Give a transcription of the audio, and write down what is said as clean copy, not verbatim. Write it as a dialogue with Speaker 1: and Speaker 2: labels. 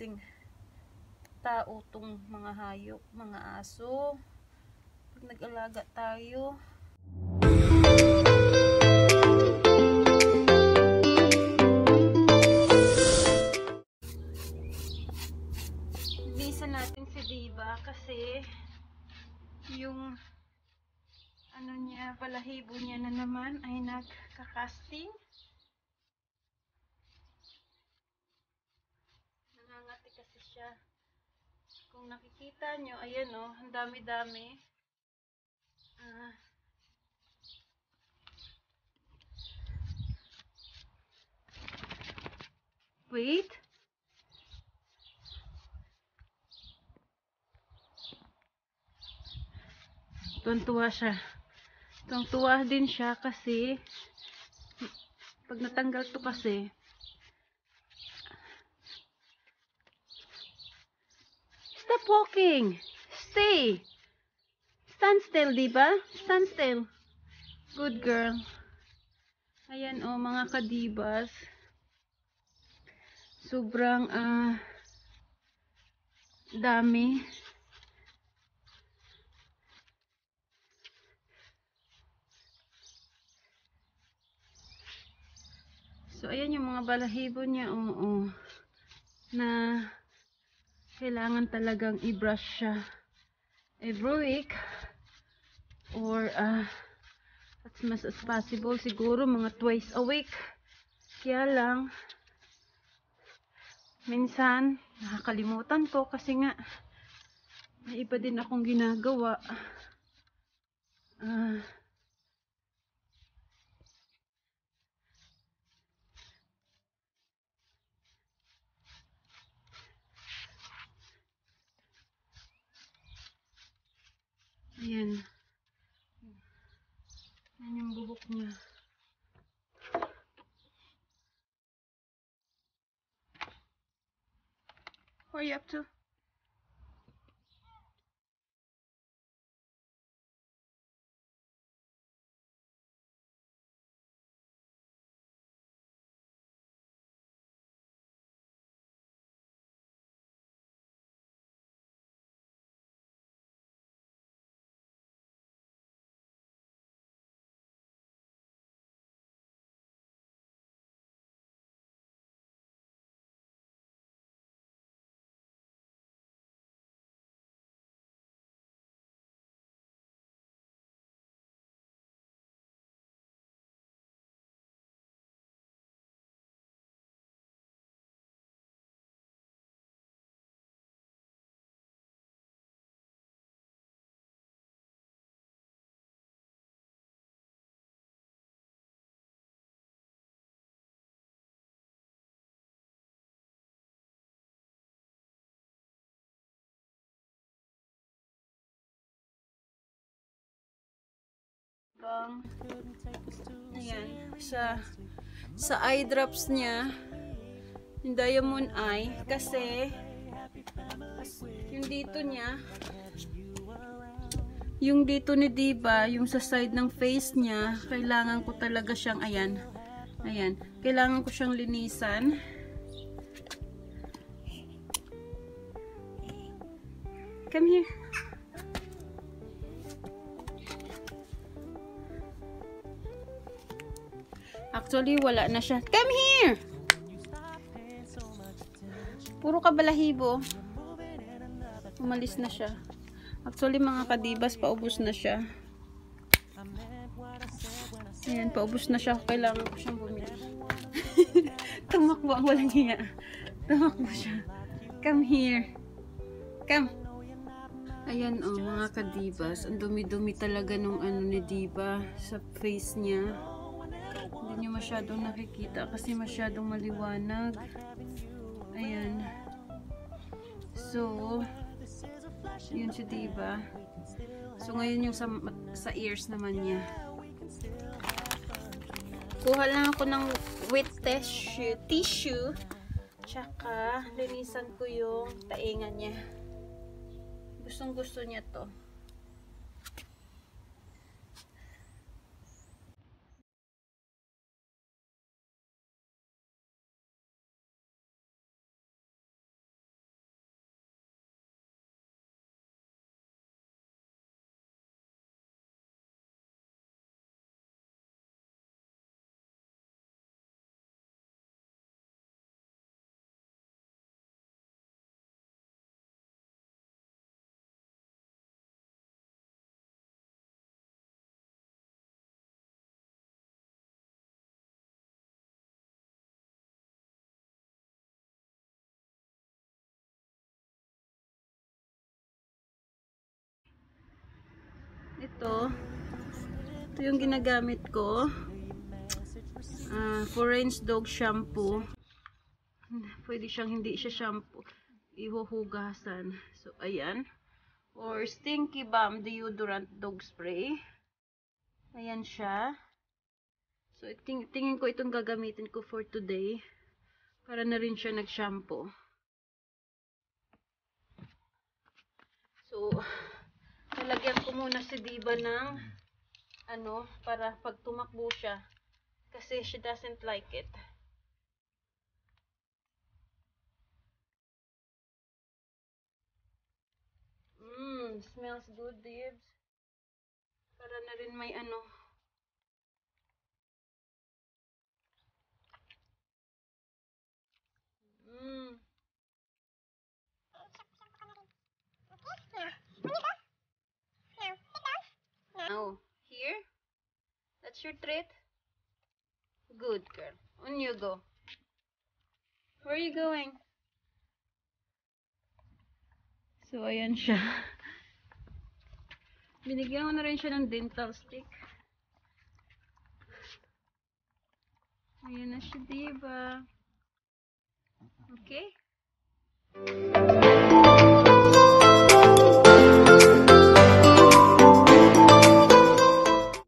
Speaker 1: nating tao tong mga hayop, mga aso. Pag nag-alaga tayo, linisan natin si Diva kasi yung ano niya, balahibo niya na naman ay nagkakasting. Nangangati kasi siya. Kung nakikita nyo, ayan o, ang dami-dami. Wait. Tuwan-tuwa siya. Tuwang-tuwa din siya kasi pag natanggal to kasi, stop walking! Stay! Stand still, diba? Stand still. Good girl. Ayan o, mga kadibas. Sobrang dami. So, ayan yung mga balahibo niya. Oo. Na kailangan talagang i-brush siya every week. Or, as much as possible. Siguro mga twice a week. Kaya lang, minsan, nakakalimutan ko kasi nga, may iba din akong ginagawa. Ayan. Ayan yung buhok niya. What are you up to? Ayan, sa eye drops niya, yung diamond eye, kasi yung dito niya, yung dito ni Diva, yung sa side ng face niya, kailangan ko talaga siyang, ayan, kailangan ko siyang linisan. Come here. Actually, wala na siya. Come here! Puro ka balahibo. Umalis na siya. Actually, mga kadibas, paubos na siya. Ayan, paubos na siya. Kailangan ko siyang bumili. Tumakbo ang walang hiya. Tumakbo siya. Come here. Come. Ayan, oh, mga kadibas. Ang dumi-dumi talaga nung ano ni Diva sa face niya. Hindi nyo masyadong nakikita kasi masyadong maliwanag. Ayan. So, yun si Diva. So, ngayon yung sa ears naman niya. Kuha lang ako ng wet tissue. Tsaka, linisan ko yung taingan niya. Gustong gusto niya to. Ito yung ginagamit ko. Forange Dog Shampoo. Pwede siyang hindi siya shampoo. Ihuhugasan. So, ayan. Or Stinky Bomb Deodorant Dog Spray. Ayan siya. So, tingin ko itong gagamitin ko for today. Para na rin siya nag-shampoo. So, lalagyan ko muna si Diva ng para pag tumakbo siya. Kasi she doesn't like it. Smells good, Dibs. Para na rin may Now, here. That's your treat. Good girl. On you go. Where are you going? So, ayan siya. Binigyan ko na rin siya ng dental stick. Ayan na siya, diba? Okay?